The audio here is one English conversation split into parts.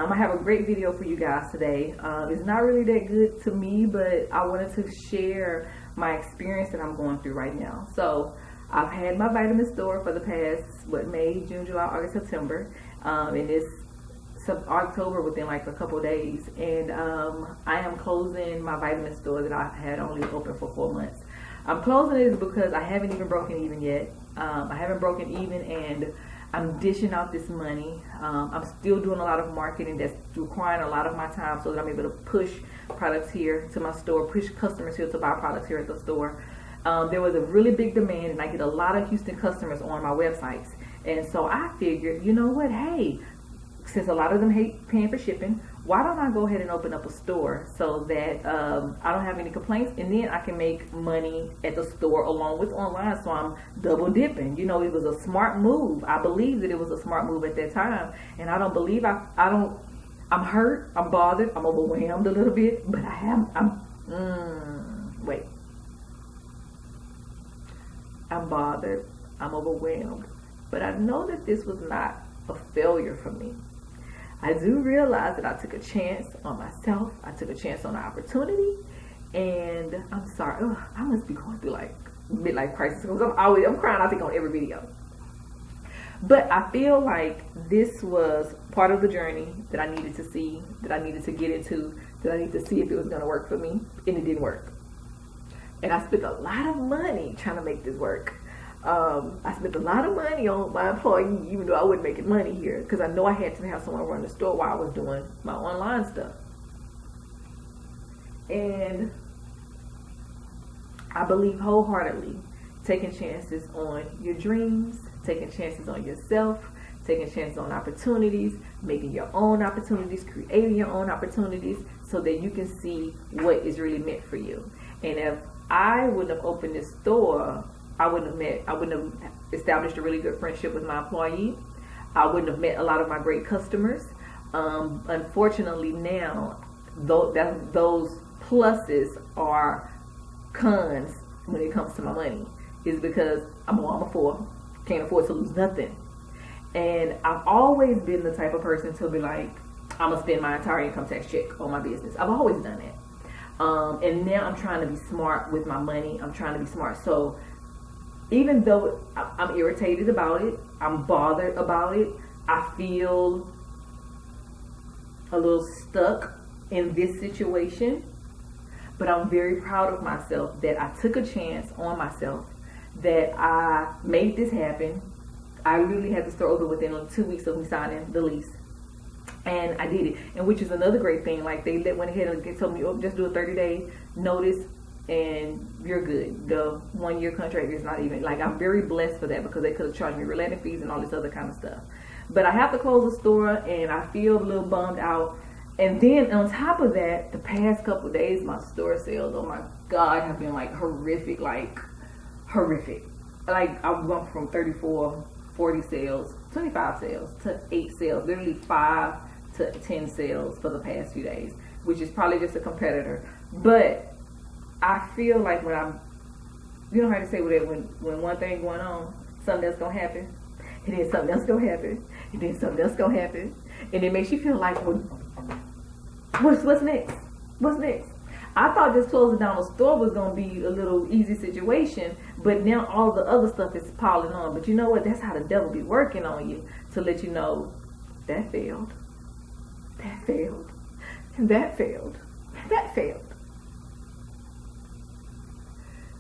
I have a great video for you guys today. It's not really that good to me, but I wanted to share my experience that I'm going through right now. So I've had my vitamin store for the past, May, June, July, August, September, and it's October within like a couple days. And I am closing my vitamin store that I've had only open for 4 months. I'm closing it because I haven't even broken even yet. I haven't broken even, and I'm dishing out this money. I'm still doing a lot of marketing that's requiring a lot of my time so that I'm able to push products here to my store, push customers here to buy products here at the store. There was a really big demand, and I get a lot of Houston customers on my websites. And so I figured, you know what, hey, since a lot of them hate paying for shipping, why don't I go ahead and open up a store so that I don't have any complaints, and then I can make money at the store along with online, so I'm double dipping. You know, it was a smart move. I believe that it was a smart move at that time, and I don't believe I'm hurt, I'm bothered, I'm overwhelmed a little bit, but I'm bothered, I'm overwhelmed, but I know that this was not a failure for me. I do realize that I took a chance on myself. I took a chance on the opportunity, and I'm sorry. I must be going through like midlife crisis because I'm crying, I think, on every video. But I feel like this was part of the journey that I needed to see, that I needed to get into, that I needed to see if it was going to work for me, and it didn't work. And I spent a lot of money trying to make this work. I spent a lot of money on my employee, even though I wasn't making money here, because I know I had to have someone run the store while I was doing my online stuff. And I believe wholeheartedly taking chances on your dreams, taking chances on yourself, taking chances on opportunities, making your own opportunities, creating your own opportunities so that you can see what is really meant for you. And if I wouldn't have opened this store, I wouldn't have established a really good friendship with my employee. I wouldn't have met a lot of my great customers. Unfortunately now, those pluses are cons when it comes to my money, is because I'm a mom of 4, can't afford to lose nothing. And I've always been the type of person to be like, I'm gonna spend my entire income tax check on my business. I've always done that. And now I'm trying to be smart with my money. I'm trying to be smart. So even though I'm irritated about it, I'm bothered about it, I feel a little stuck in this situation, but I'm very proud of myself that I took a chance on myself, that I made this happen. I literally had the store open within 2 weeks of me signing the lease, and I did it. And which is another great thing, like they went ahead and told me, oh, just do a 30-day notice and you're good. The 1-year contract is not even, like, I'm very blessed for that, because they could have charged me related fees and all this other kind of stuff. But I have to close the store, and I feel a little bummed out. And then on top of that, the past couple of days, my store sales, oh my God, have been like horrific, like horrific. Like I went from 34, 40 sales, 25 sales to 8 sales, literally 5 to 10 sales for the past few days, which is probably just a competitor. But I feel like when you know how to say when one thing going on, something else gonna happen, and then something else gonna happen, and then something else gonna happen, and it makes you feel like, well, what's next? What's next? I thought just closing down the store was gonna be a little easy situation, but now all the other stuff is piling on. But you know what? That's how the devil be working on you, to let you know that failed, that failed, and that failed, and that failed.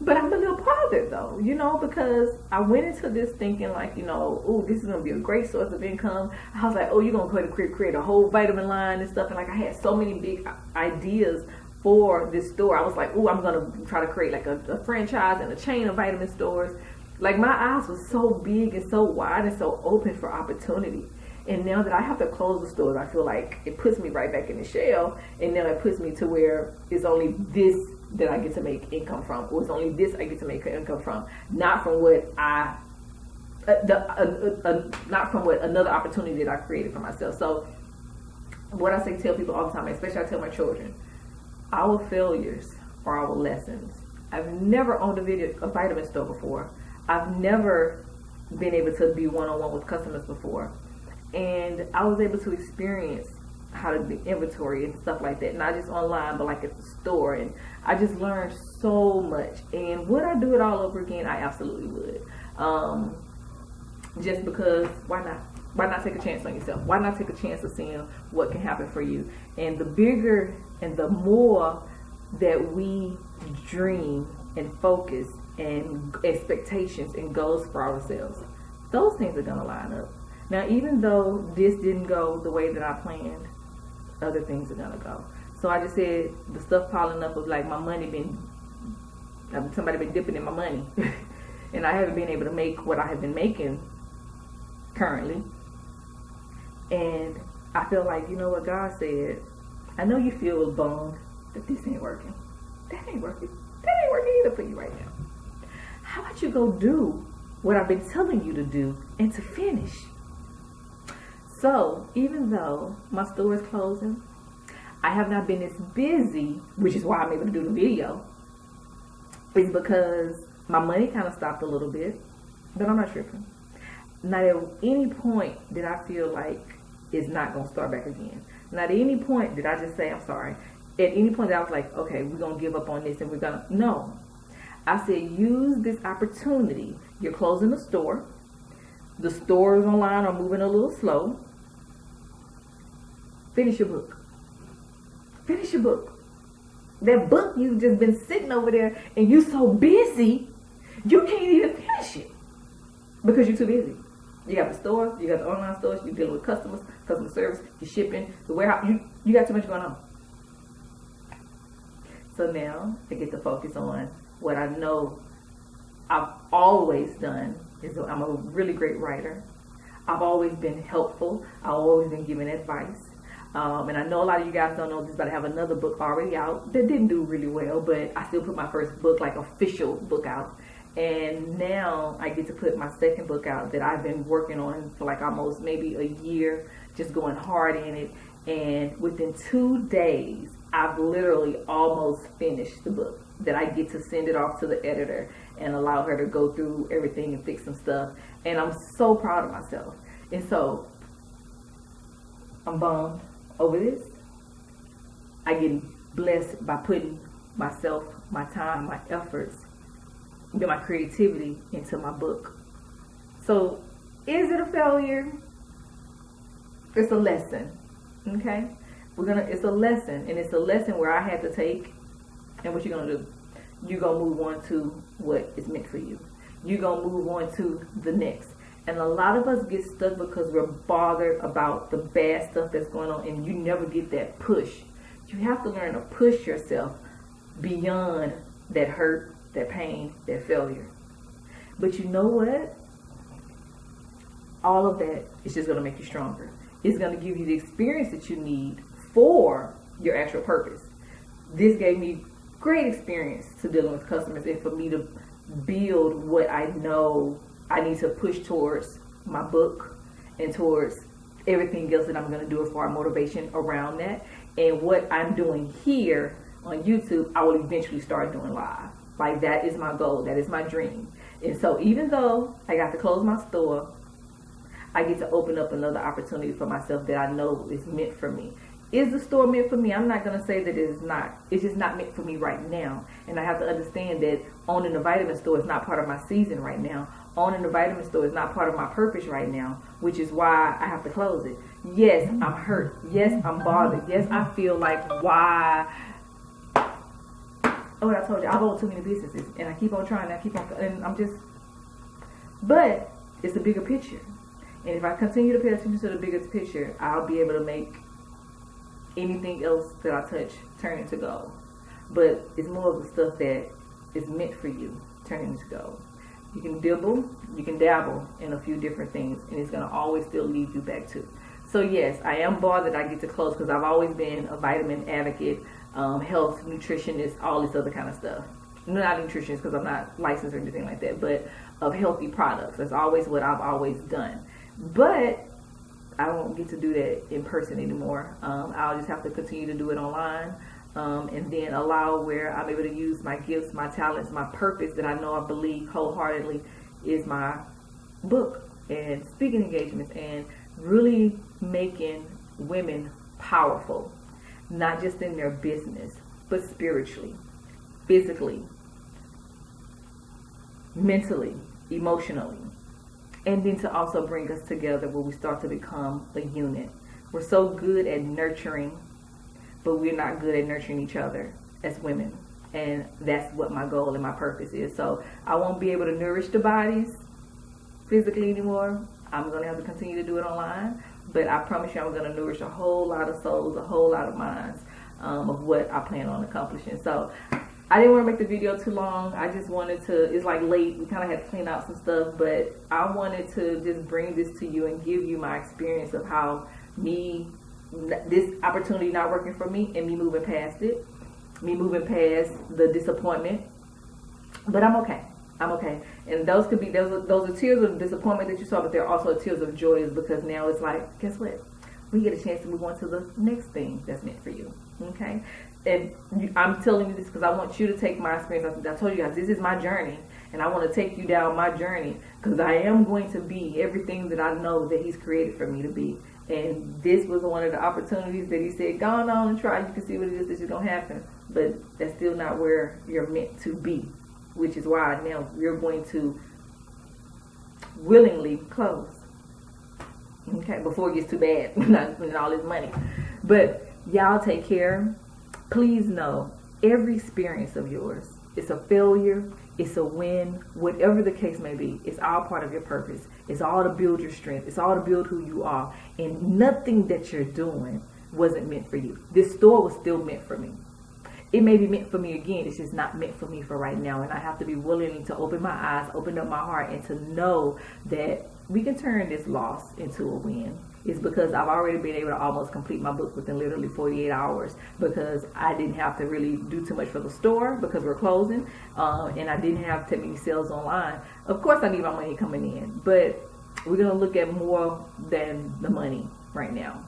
But I'm a little bothered though, you know, because I went into this thinking like, you know, oh, this is going to be a great source of income. I was like, oh, you're going to create a whole vitamin line and stuff. And like, I had so many big ideas for this store. I was like, oh, I'm going to try to create like a franchise and a chain of vitamin stores. Like my eyes were so big and so wide and so open for opportunity. And now that I have to close the stores, I feel like it puts me right back in the shell. And now it puts me to where it's only this that I get to make income from, or it's only this I get to make income from, not from what not from what another opportunity that I created for myself. So what I tell people all the time, especially I tell my children, our failures are our lessons. I've never owned a vitamin store before. I've never been able to be one-on-one with customers before, and I was able to experience how to do inventory and stuff like that, not just online but like at the store. And I just learned so much, and would I do it all over again? I absolutely would. Just because, why not take a chance on yourself? Why not take a chance of seeing what can happen for you? And the bigger and the more that we dream and focus and expectations and goals for ourselves, those things are going to line up. Now, even though this didn't go the way that I planned, other things are going to go. So I just said the stuff piling up of like my money somebody been dipping in my money and I haven't been able to make what I have been making currently. And I feel like, you know what God said, I know you feel bummed that this ain't working. That ain't working. That ain't working either for you right now. How about you go do what I've been telling you to do and to finish? So even though my store is closing, I have not been as busy, which is why I'm able to do the video. It's because my money kind of stopped a little bit, but I'm not tripping. Not at any point did I feel like it's not going to start back again. Not at any point did I just say, I'm sorry. At any point that I was like, okay, we're going to give up on this and we're going to, no. I said, use this opportunity. You're closing the store. The stores online are moving a little slow. Finish your book. Finish your book. That book you've just been sitting over there and you're so busy, you can't even finish it because you're too busy. You got the store, you got the online stores, you're dealing with customers, customer service, you're shipping, the warehouse, you got too much going on. So now I get to focus on what I know I've always done. I'm a really great writer. I've always been helpful. I've always been giving advice. And I know a lot of you guys don't know this, but I have another book already out that didn't do really well, but I still put my first book, like official book out. And now I get to put my second book out that I've been working on for like almost maybe a year, just going hard in it. And within 2 days, I've literally almost finished the book, that I get to send it off to the editor and allow her to go through everything and fix some stuff. And I'm so proud of myself. And so I'm bummed over this. I get blessed by putting myself, my time, my efforts, my creativity into my book. So is it a failure? It's a lesson. Okay? It's a lesson, and it's a lesson where I had to take. And what you're gonna do? You're gonna move on to what is meant for you. You're gonna move on to the next. And a lot of us get stuck because we're bothered about the bad stuff that's going on, and you never get that push. You have to learn to push yourself beyond that hurt, that pain, that failure. But you know what? All of that is just going to make you stronger. It's going to give you the experience that you need for your actual purpose. This gave me great experience to dealing with customers, and for me to build what I know I need to push towards my book and towards everything else that I'm going to do as far as motivation around that. And what I'm doing here on YouTube, I will eventually start doing live. Like, that is my goal. That is my dream. And so even though I got to close my store, I get to open up another opportunity for myself that I know is meant for me. Is the store meant for me? I'm not going to say that it is not. It's just not meant for me right now. And I have to understand that owning a vitamin store is not part of my season right now. Owning a vitamin store is not part of my purpose right now, which is why I have to close it. Yes, I'm hurt. Yes, I'm bothered. Yes, I feel like, why? Oh, I told you, I've owned too many businesses, and I keep on trying, and I'm just, but it's the bigger picture. And if I continue to pay attention to the bigger picture, I'll be able to make anything else that I touch turn into gold. But it's more of the stuff that is meant for you turn into gold. You can dabble in a few different things, and it's going to always still lead you back to. So yes, I am bothered that I get to close, because I've always been a vitamin advocate, health, nutritionist, all this other kind of stuff. Not nutritionist, because I'm not licensed or anything like that, but of healthy products. That's always what I've always done. But I won't get to do that in person anymore. I'll just have to continue to do it online, and then allow where I'm able to use my gifts, my talents, my purpose that I know I believe wholeheartedly is my book and speaking engagements, and really making women powerful, not just in their business, but spiritually, physically, mentally, emotionally. And then to also bring us together where we start to become a unit. We're so good at nurturing, but we're not good at nurturing each other as women. And that's what my goal and my purpose is. So I won't be able to nourish the bodies physically anymore. I'm going to have to continue to do it online. But I promise you I'm going to nourish a whole lot of souls, a whole lot of minds of what I plan on accomplishing. So I didn't want to make the video too long. I just wanted to, it's like late. We kind of had to clean out some stuff. But I wanted to just bring this to you and give you my experience of how this opportunity not working for me and me moving past it. Me moving past the disappointment. But I'm okay. I'm okay. And those could be, those are tears of disappointment that you saw, but they're also tears of joy because now it's like, guess what? We get a chance to move on to the next thing that's meant for you. Okay? And I'm telling you this because I want you to take my experience. I told you guys, this is my journey. And I want to take you down my journey because I am going to be everything that I know that He's created for me to be. And this was one of the opportunities that He said, go on and try. You can see what it is that's going to happen. But that's still not where you're meant to be. Which is why now we're going to willingly close. Okay, before it gets too bad. Not spending all this money. But y'all take care. Please know every experience of yours, it's a failure, it's a win, whatever the case may be, it's all part of your purpose. It's all to build your strength. It's all to build who you are. And nothing that you're doing wasn't meant for you. This store was still meant for me. It may be meant for me again. It's just not meant for me for right now. And I have to be willing to open my eyes, open up my heart, and to know that we can turn this loss into a win. It's because I've already been able to almost complete my book within literally 48 hours because I didn't have to really do too much for the store because we're closing. And I didn't have to make sales online. Of course, I need my money coming in. But we're going to look at more than the money right now.